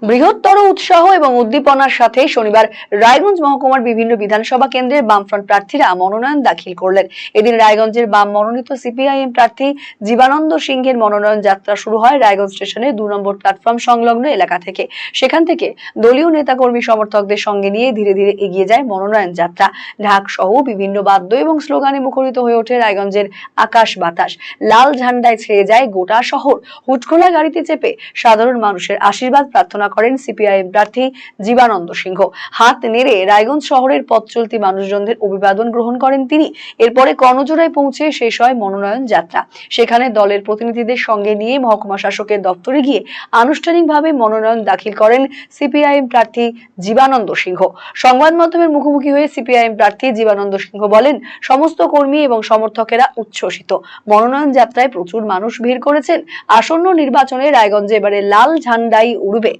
বৃহত্তর উৎসাহ এবং উদ্দীপনার সাথে শনিবার রায়গঞ্জ মহকুমার বিভিন্ন বিধানসভা কেন্দ্রের বামফ্রন্ট প্রার্থীরা মনোনয়ন দাখিল করলেন। এদিন রায়গঞ্জের বাম মনোনীত সিপিআইএম প্রার্থী জীবানন্দ সিংহের মনোনয়ন যাত্রা শুরু হয় রায়গঞ্জ স্টেশনের 2 নম্বর প্ল্যাটফর্ম সংলগ্ন এলাকা থেকে। সেখান থেকে দলীয় নেতাকর্মী সমর্থকদের সঙ্গে নিয়ে ধীরে ধীরে এগিয়ে যায় মনোনয়ন যাত্রা। ঢাক সহ বিভিন্ন বাদ্য এবং স্লোগানে মুখরিত হয়ে ওঠে রায়গঞ্জের আকাশ বাতাস। লাল ঝান্ডায় ছেয়ে যায় গোটা শহর। হুটখোলা গাড়িতে চেপে সাধারণ মানুষের আশীর্বাদ প্রার্থনা করেন সিপিআইএম প্রার্থী জীবানন্দ সিংহ। হাত নেড়ে রায়গঞ্জ শহরের পথ চলতি মানুষজনদের অভিবাদন গ্রহণ করেন তিনি। এরপরে কর্ণজোড়ায় পৌঁছে শেষ হয় মনোনয়ন যাত্রা। সেখানে দলের প্রতিনিধিদের সঙ্গে নিয়ে মহকুমা শাসকের দপ্তরে গিয়ে আনুষ্ঠানিকভাবে মনোনয়ন দাখিল করেন সিপিআইএম প্রার্থী জীবানন্দ সিংহ। সংবাদ মাধ্যমের মুখোমুখি হয়ে সিপিআইএম প্রার্থী জীবানন্দ সিংহ বলেন, সমস্ত কর্মী এবং সমর্থকেরা উচ্ছ্বসিত। মনোনয়ন যাত্রায় প্রচুর মানুষ ভিড় করেছেন। আসন্ন নির্বাচনে রায়গঞ্জে এবারে লাল ঝান্ডাই উড়বে।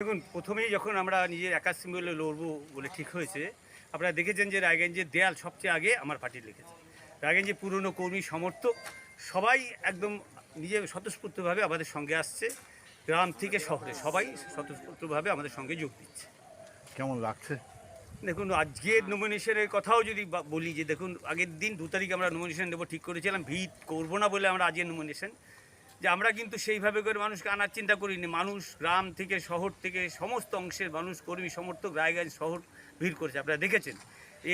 দেখুন, প্রথমেই যখন আমরা নিজের একার সিম্বলে লড়বো বলে ঠিক হয়েছে, আপনারা দেখেছেন যে রায়গঞ্জের দেয়াল সবচেয়ে আগে আমার পার্টি লিখেছে। রায়গঞ্জে পুরনো কর্মী সমর্থক সবাই একদম নিজের স্বতঃস্ফূর্তভাবে আমাদের সঙ্গে আসছে। গ্রাম থেকে শহরে সবাই স্বতঃস্ফূর্তভাবে আমাদের সঙ্গে যোগ দিচ্ছে। কেমন লাগছে? দেখুন, আজকের নমিনেশনের কথাও যদি বলি, যে দেখুন, আগের দিন 2 তারিখ আমরা নমিনেশন দেবো ঠিক করেছিলাম। ভিড় করবো না বলে আমরা আজকের নমিনেশন, যে আমরা কিন্তু সেইভাবে করে মানুষকে আনার চিন্তা করিনি। মানুষ গ্রাম থেকে শহর থেকে সমস্ত অংশের মানুষ, কর্মী সমর্থক রায়গঞ্জ শহর ভিড় করেছে, আপনারা দেখেছেন।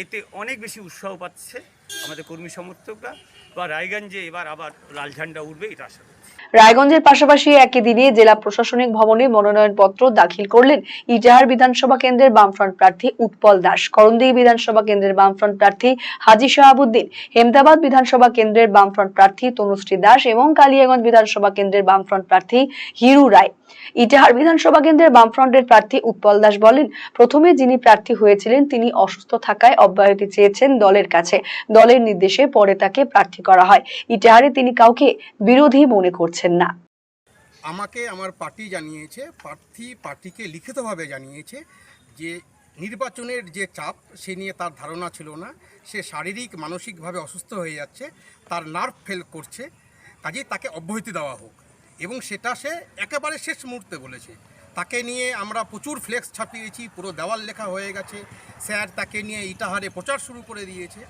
এতে অনেক বেশি উৎসাহ পাচ্ছে আমাদের কর্মী সমর্থকরা। বা রায়গঞ্জে এবার আবার লাল ঝান্ডা উঠবে, এটা আশা করছি। রায়গঞ্জের পাশাপাশি একই দিনে জেলা প্রশাসনিক ভবনে মনোনয়নপত্র দাখিল করলেন ইটাহার বিধানসভা কেন্দ্রের বামফ্রন্ট প্রার্থী উৎপল দাস, করণদিঘি বিধানসভা কেন্দ্রের বামফ্রন্ট প্রার্থী হাজী শাহাবুদ্দিন, হেমতাবাদ বিধানসভা কেন্দ্রের বামফ্রন্ট প্রার্থী তনুশ্রী দাস এবং কালিয়াগঞ্জ বিধানসভা কেন্দ্রের বামফ্রন্ট প্রার্থী হিরু রায়। ইটাহার বিধানসভা কেন্দ্রের বামফ্রন্টের প্রার্থী উৎপল দাস বলেন, প্রথমে যিনি প্রার্থী হয়েছিলেন তিনি অসুস্থ থাকায় অব্যাহতি চেয়েছেন দলের কাছে। দলের নির্দেশে পরে তাকে প্রার্থী করা হয়। ইটাহারে তিনি কাউকে বিরোধী মনে করছেন না। আমাকে আমার পার্টি জানিয়েছে, পার্টিকে লিখিতভাবে জানিয়েছে যে নির্বাচনের যে চাপ সে নিয়ে তার ধারণা ছিল না। সে শারীরিক মানসিকভাবে অসুস্থ হয়ে যাচ্ছে, তার নার্ভ ফেল করছে, কাজেই তাকে অব্যাহতি দেওয়া হোক। এবং সেটা সে একেবারে শেষ মুহূর্তে বলেছে। তাকে নিয়ে আমরা প্রচুর ফ্লেক্স ছাপিয়েছি, পুরো দেওয়াল লেখা হয়ে গেছে। স্যার তাকে নিয়ে ইটাহারে প্রচার শুরু করে দিয়েছে।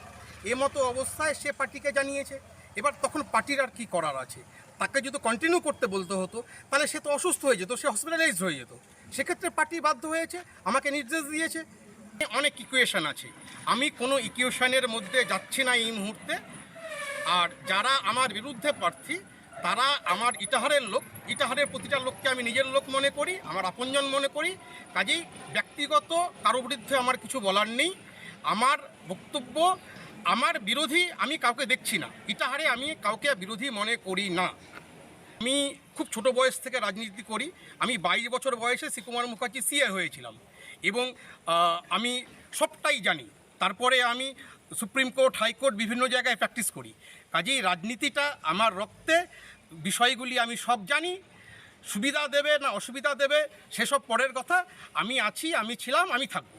মতো অবস্থায় সে পার্টিকে জানিয়েছে। এবার তখন পার্টির আর কি করার আছে? তাকে যদি কন্টিনিউ করতে বলতে হতো তাহলে সে তো অসুস্থ হয়ে যেত, সে হসপিটালাইজড হয়ে যেত। সেক্ষেত্রে পার্টি বাধ্য হয়েছে, আমাকে নির্দেশ দিয়েছে। অনেক ইকুয়েশন আছে, আমি কোনো ইকুয়েশনের মধ্যে যাচ্ছি না এই মুহূর্তে। আর যারা আমার বিরুদ্ধে প্রার্থী তারা আমার ইটাহারের লোক। ইটাহারের প্রতিটা লোককে আমি নিজের লোক মনে করি, আমার আপনজন মনে করি। কাজেই ব্যক্তিগত কারো বিরুদ্ধে আমার কিছু বলার নেই। আমার বক্তব্য, আমার বিরোধী আমি কাউকে দেখছি না। ইটাহারে আমি কাউকে বিরোধী মনে করি না। আমি খুব ছোট বয়স থেকে রাজনীতি করি। আমি 22 বছর বয়সে শ্রীকুমার মুখার্জি সিএ হয়েছিলাম এবং আমি সবটাই জানি। তারপরে আমি সুপ্রিম কোর্ট, হাইকোর্ট বিভিন্ন জায়গায় প্র্যাকটিস করি। কাজেই রাজনীতিটা আমার রক্তে, বিষয়গুলি আমি সব জানি। সুবিধা দেবে না অসুবিধা দেবে সেসব পরের কথা। আমি আছি, আমি ছিলাম, আমি থাকব।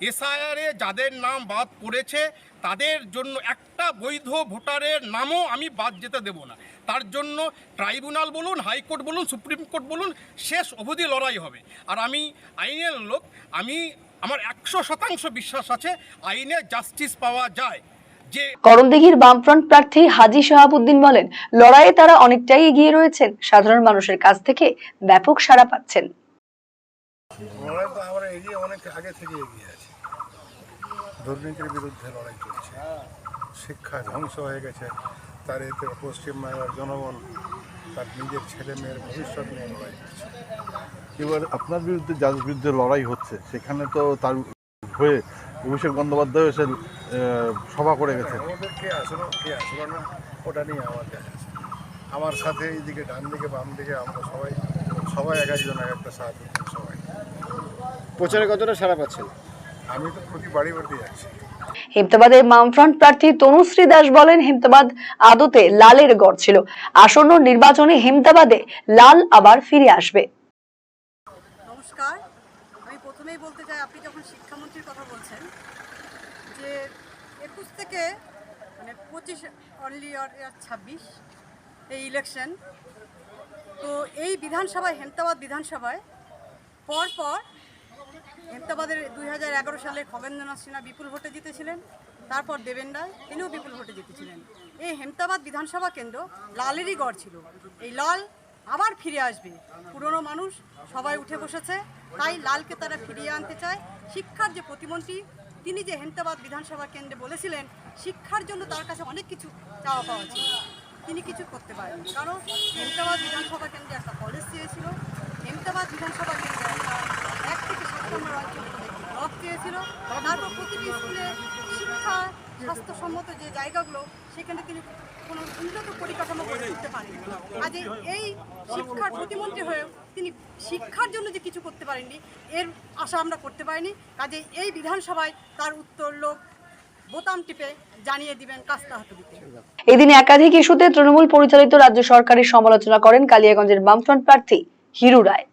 এসআইআরে যাদের নাম বাদ পড়েছে তাদের জন্য একটা বৈধ ভোটারের নামও আমি বাদ যেতে দেব না। তার জন্য ট্রাইব্যুনাল বলুন, হাইকোর্ট বলুন, সুপ্রিম কোর্ট বলুন, শেষ অবধি লড়াই হবে। আর আমি আইনের লোক, আমার 100% বিশ্বাস আছে আইনে জাস্টিস পাওয়া যায়। করণদিঘির বামফ্রন্ট প্রার্থী হাজী শাহাবুদ্দিন বলেন, লড়াইয়ে তারা অনেকটাই এগিয়ে রয়েছেন, সাধারণ মানুষের কাছ থেকে ব্যাপক সাড়া পাচ্ছেন। আমরা এগিয়ে অনেক আগে থেকে এগিয়ে আছি। দুর্নীতির বিরুদ্ধে লড়াই চলছে, শিক্ষা ধ্বংস হয়ে গেছে, তার এতে পশ্চিমবাংলার জনগণ তার নিজের ছেলে মেয়ের ভবিষ্যৎ নিয়ে লড়াই করছে। এবার আপনার বিরুদ্ধে যার বিরুদ্ধে লড়াই হচ্ছে সেখানে তো তার হয়ে অভিষেক বন্দ্যোপাধ্যায় এসে সভা করে গেছে। আমাদের কে আসলো না ওটা নিয়ে আমার দেখা আছে। আমার সাথে এইদিকে ডান দিকে বাম দিকে আমরা সবাই এক একজন এক একটা সাহায্য সবাই। প্রচারে কতটা সাড়া পাচ্ছেন? আমি তো প্রতি বাড়ি যাচ্ছি। হেমতাবাদের বামফ্রন্ট প্রার্থী তনুশ্রী দাস বলেন, হেমতাবাদ আদতে লালের গড় ছিল। আসন্ন নির্বাচনে হেমতাবাদে লাল আবার ফিরে আসবে। নমস্কার, আমি প্রথমেই বলতে চাই, আপনি যখন শিক্ষামন্ত্রীর কথা বলছেন যে 21 থেকে 25 অনলি 26 এই ইলেকশন, তো এই বিধানসভায় হেমতাবাদ বিধানসভায় পরপর হেমতাবাদের 2011 সালে খগেন্দ্রনাথ সিনহা বিপুল ভোটে জিতেছিলেন, তারপর দেবেন রায় তিনিও বিপুল ভোটে জিতেছিলেন। এই হেমতাবাদ বিধানসভা কেন্দ্র লালেরই গড় ছিল, এই লাল আবার ফিরে আসবে। পুরনো মানুষ সবাই উঠে বসেছে, তাই লালকে তারা ফিরিয়ে আনতে চায়। শিক্ষার যে প্রতিমন্ত্রী তিনি যে হেমতাবাদ বিধানসভা কেন্দ্রে বলেছিলেন শিক্ষার জন্য তার কাছে অনেক কিছু চাওয়া পাওয়া ছিল, তিনি কিছু করতে পারেননি। কারণ হেমতাবাদ বিধানসভা কেন্দ্রে একটা কলেজ চেয়েছিল, হেমতাবাদ বিধানসভা কেন্দ্রে একটা 1 থেকে 7 নম্বর অঞ্চল করে একটি ব্লক চেয়েছিল, তারপর প্রতিটি স্কুলে শিক্ষা স্বাস্থ্যসম্মত যে জায়গাগুলো সেখানে তিনি কোনো উন্নত পরিকাঠামো গড়ে তুলতে পারেননি। আজ এই শিক্ষার প্রতিমন্ত্রী হয়েও তিনি শিক্ষার জন্য যে কিছু করতে পারেননি এর আশা আমরা করতে পারিনি। কাজে এই বিধানসভায় তার উত্তর লোক বোতাম টিপে জানিয়ে দিবেন কাস্তা হাতুড়িতে। এদিন একাধিক ইস্যুতে তৃণমূল পরিচালিত রাজ্য সরকারের সমালোচনা করেন কালিয়াগঞ্জের বামফ্রন্ট প্রার্থী হিরু রায়।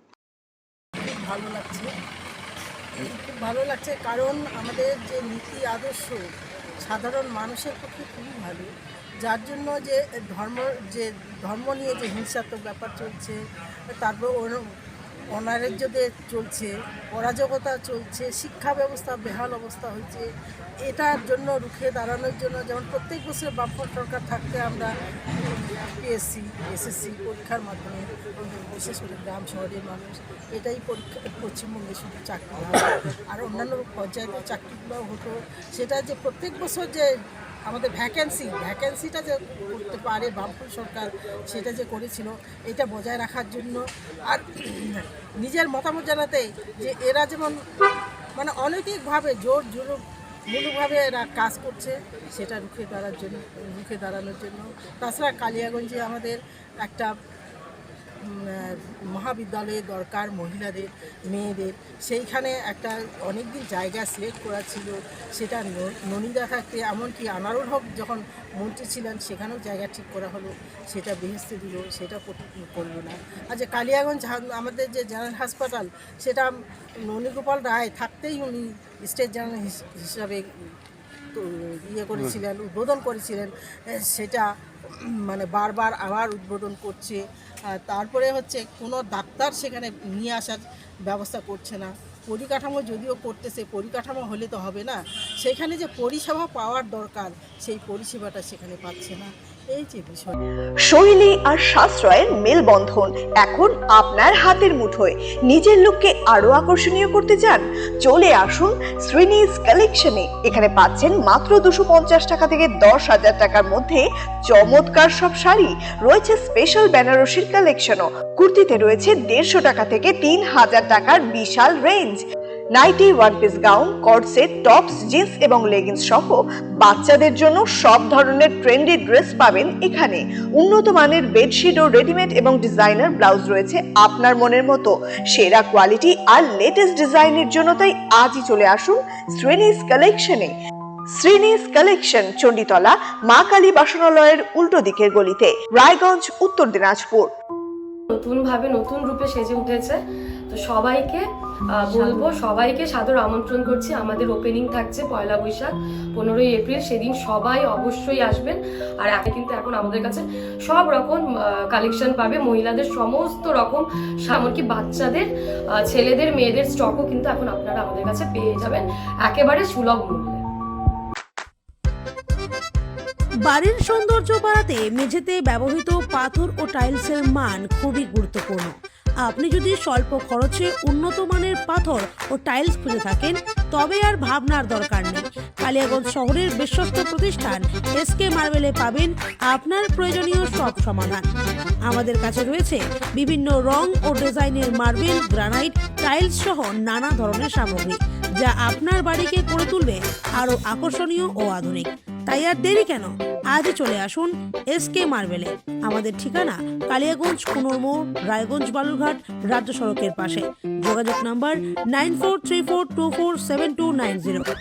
খুব ভালো লাগছে কারণ আমাদের যে নীতি আদর্শ সাধারণ মানুষের পক্ষে খুবই ভালো, যার জন্য যে ধর্ম নিয়ে যে হিংসাত্মক ব্যাপার চলছে, তারপর অনারাজ্যদের চলছে, অরাজকতা চলছে, শিক্ষা ব্যবস্থা বেহাল অবস্থা হয়েছে, এটার জন্য রুখে দাঁড়ানোর জন্য যেমন প্রত্যেক বছর বামফ্রন্ট সরকার থাকতে আমরা পিএসসি এসএসসি পরীক্ষার মাধ্যমে বিশেষ করে গ্রাম শহরের মানুষ এটাই পরীক্ষা পশ্চিমবঙ্গে শুধু চাকরি হয় আর অন্যান্য পঞ্চায়েতের চাকরিগুলো হতো, সেটা যে প্রত্যেক বছর যে আমাদের ভ্যাকেন্সিটা যে করতে পারে বামফ্রন্ট সরকার সেটা যে করেছিল এটা বজায় রাখার জন্য। আর নিজের মতামত জানাতে যে এরা যেমন মানে অনৈতিকভাবে মূলকভাবে এরা কাজ করছে সেটা রুখে দাঁড়ানোর জন্য। তাছাড়া কালিয়াগঞ্জে আমাদের একটা মহাবিদ্যালয়ে দরকার মহিলাদের মেয়েদের, সেইখানে একটা অনেক দিন জায়গা সিলেক্ট করা ছিল, সেটা ননিদা থাকতে এমনকি আনারুল হক যখন মন্ত্রী ছিলেন সেখানেও জায়গা ঠিক করা হলো, সেটা বেহেস্তে দিল, সেটা করলো না। আর যে কালিয়াগঞ্জ আমাদের যে জেনারেল হাসপাতাল সেটা ননীগোপাল রায় থাকতেই উনি স্টেট জেনারেল হিসাবে করেছিলেন, উদ্বোধন করেছিলেন, সেটা মানে বারবার আবার উদ্বোধন করছে। তারপরে হচ্ছে কোনো ডাক্তার সেখানে নিয়ে আসার ব্যবস্থা করছে না। পরিকাঠামো যদিও করতেছে, পরিকাঠামো হলে তো হবে না, সেখানে যে পরিষেবা পাওয়ার দরকার সেই পরিষেবাটা সেখানে পাচ্ছে না, এই যে বিষয়। শৈলী আর সাশ্রয়ের মেলবন্ধন এখন আপনার হাতের মুঠোয়। নিজের লুককে আরো আকর্ষণীয় করতে চান? চলে আসুন শ্রীনিস কালেকশনে। এখানে পাচ্ছেন মাত্র 250 টাকা থেকে 10,000 টাকার মধ্যে চমৎকার সব শাড়ি। রয়েছে স্পেশাল বেনারসির কালেকশনও। কুর্তিতে রয়েছে 150 টাকা থেকে 3000 টাকার বিশাল range. Nighty, one piece gown, coord set, tops, jeans এবং লেগিংস সহ বাচ্চাদের জন্য সব ধরনের ট্রেন্ডি ড্রেস পাবেন এখানে। উন্নত মানের বেডশিট ও রেডিমেড এবং ডিজাইনার ব্লাউজ রয়েছে আপনার মনের মতো। সেরা কোয়ালিটি আর লেটেস্ট ডিজাইনের জন্য তাই আজই চলে আসুন শ্রীনিস কালেকশনে। শ্রীনিস কালেকশন, চণ্ডীতলা মা কালী বাসনালয়ের উল্টো দিকের গলিতে, রায়গঞ্জ, উত্তর দিনাজপুর। নতুন ভাবে নতুন রূপে সেজে উঠেছে, তো সবাইকে বলবো, সবাইকে সাদর আমন্ত্রণ করছি। আমাদের ওপেনিং থাকছে 1 বৈশাখ 15 এপ্রিল, সেদিন সবাই অবশ্যই আসবেন। আর কিন্তু এখন আমাদের কাছে সব রকম কালেকশন পাবে, মহিলাদের সমস্ত রকম, এমনকি বাচ্চাদের, ছেলেদের, মেয়েদের স্টকও কিন্তু এখন আপনারা আমাদের কাছে পেয়ে যাবেন একেবারে সুলভ মূল্যে। বাড়ির সৌন্দর্য বাড়াতে মেঝেতে ব্যবহৃত পাথর ও টাইলসের মান খুবই গুরুত্বপূর্ণ। আপনি যদি স্বল্প খরচে উন্নত মানের পাথর ও টাইলস খুঁজে থাকেন তবে আর ভাবনার দরকার নেই। কালিয়াগঞ্জ শহরের বিশ্বস্ত প্রতিষ্ঠান এসকে মার্বেলে পাবেন আপনার প্রয়োজনীয় সব সমাধান। আমাদের কাছে রয়েছে বিভিন্ন রং ও ডিজাইনের মার্বেল, গ্রানাইট, টাইলস সহ নানা ধরনের সামগ্রী, যা আপনার বাড়িকে করে তুলবে আরো আকর্ষণীয় ও আধুনিক। তাই আর দেরি কেন, আজই চলে আসুন এসকে মার্বেলে। আমাদের ঠিকানা কালিয়াগঞ্জ, কুনোরমোড়, রায়গঞ্জ বালুরঘাট রাজ্য সড়কের পাশে। যোগাযোগ নাম্বার 9434247290।